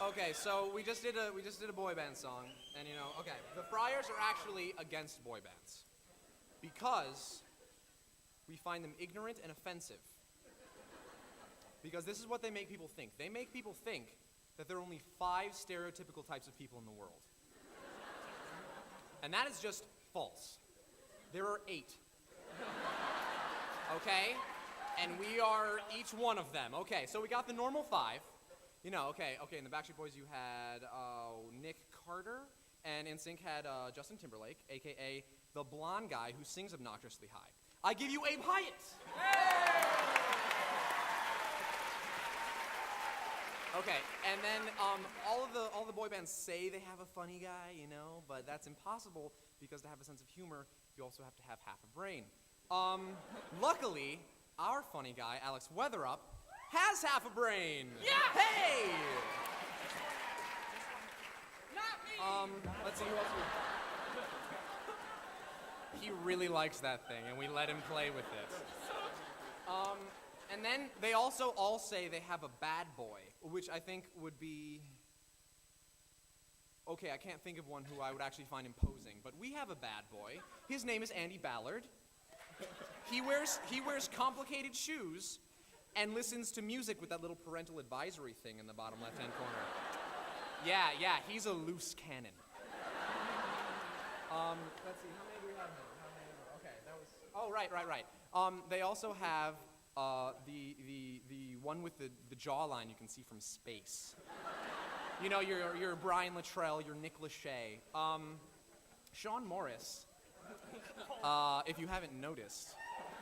Okay, so we just did a boy band song, and okay, the Friars are actually against boy bands because we find them ignorant and offensive. Because this is what they make people think. They make people think that there are only 5 stereotypical types of people in the world. And that is just false. There are 8. Okay? And we are each one of them. Okay, so we got the normal 5. Okay, in the Backstreet Boys you had Nick Carter, and NSYNC had Justin Timberlake, a.k.a. the blonde guy who sings obnoxiously high. I give you Abe Hyatt! Hey! Okay, and then all the boy bands say they have a funny guy, but that's impossible because to have a sense of humor, you also have to have half a brain. Luckily, our funny guy, Alex Weatherup, has half a brain. Yeah! Hey! Not me! Let's see who else He really likes that thing, and we let him play with it. And then they also all say they have a bad boy, which I think would be... Okay, I can't think of one who I would actually find imposing, but we have a bad boy. His name is Andy Ballard. He wears complicated shoes and listens to music with that little parental advisory thing in the bottom left-hand corner. Yeah, he's a loose cannon. Let's see, how many do we have here? Okay, that was... Oh, right. They also have the one with the jawline you can see from space. Your Brian Luttrell, your Nick Lachey. Sean Morris, if you haven't noticed,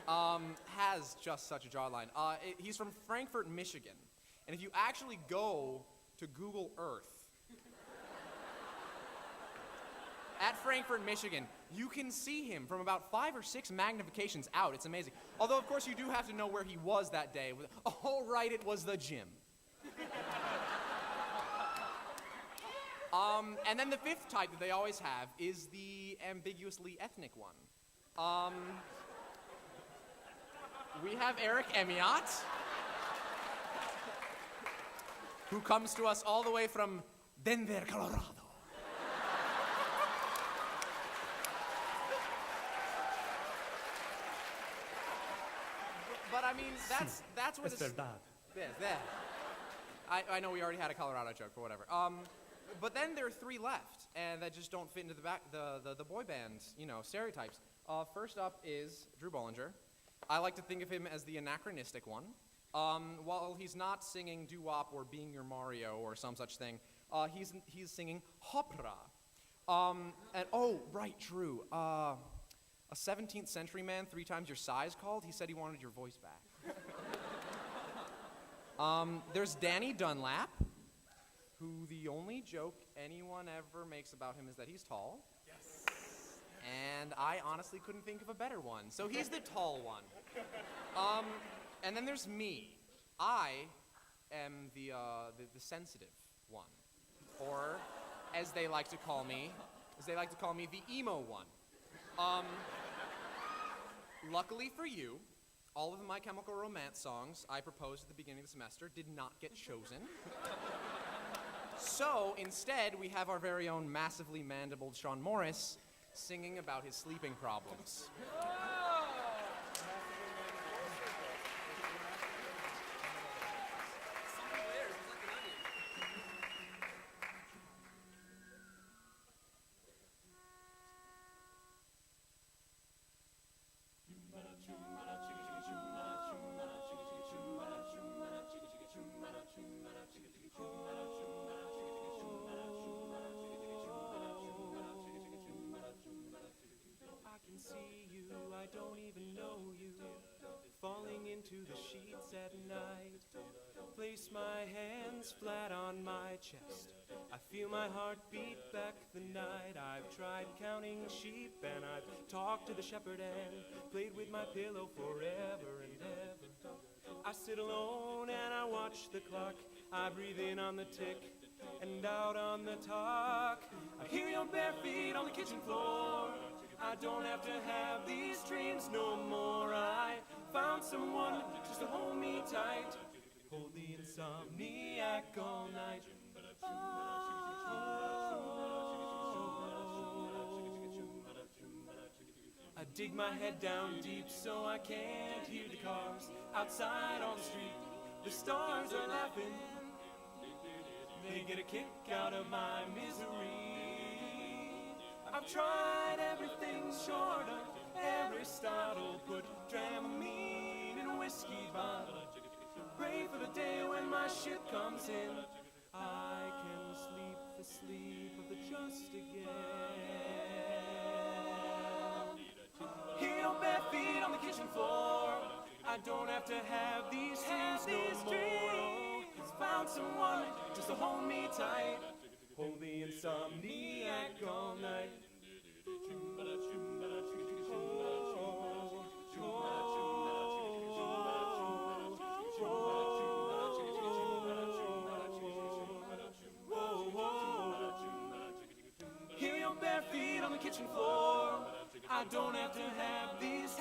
has just such a jawline. He's from Frankfort, Michigan. And if you actually go to Google Earth, at Frankfort, Michigan, you can see him from about 5 or 6 magnifications out. It's amazing. Although, of course, you do have to know where he was that day. Oh, right, it was the gym. And then the 5th type that they always have is the ambiguously ethnic one. We have Eric Emiott, who comes to us all the way from Denver, Colorado. But I mean, that's what it's... There. I know we already had a Colorado joke, but whatever. But then there are 3 left, and that just don't fit into the boy band, stereotypes. First up is Drew Bollinger. I like to think of him as the anachronistic one. While he's not singing doo-wop or Being Your Mario or some such thing, he's singing opera. And oh, right, Drew. A 17th century man 3 times your size called. He said he wanted your voice back. There's Danny Dunlap, who the only joke anyone ever makes about him is that he's tall. Yes. And I honestly couldn't think of a better one. So he's the tall one. And then there's me. I am the sensitive one. Or, as they like to call me, the emo one. Luckily for you, all of the My Chemical Romance songs I proposed at the beginning of the semester did not get chosen. So, instead, we have our very own massively mandibled Sean Morris singing about his sleeping problems. I don't even know you, falling into the sheets at night. Place my hands flat on my chest. I feel my heart beat back the night. I've tried counting sheep and I've talked to the shepherd and played with my pillow forever and ever. I sit alone and I watch the clock. I breathe in on the tick and out on the talk. I hear your bare feet on the kitchen floor. I don't have to have these dreams no more. I found someone just to hold me tight. Hold the insomniac all night. I dig my head down deep so I can't hear the cars outside on the street. The stars are laughing. They get a kick out of my misery. I've tried everything short of Aristotle. Put Dramamine in a whiskey bottle. Pray for the day when my ship comes in. I can sleep the sleep of the just again. Heel bare feet on the kitchen floor. I don't have to have these dreams no more. Found someone just to hold me tight. Hold the insomniac all night. Heel bare feet on the kitchen floor. I don't have to have these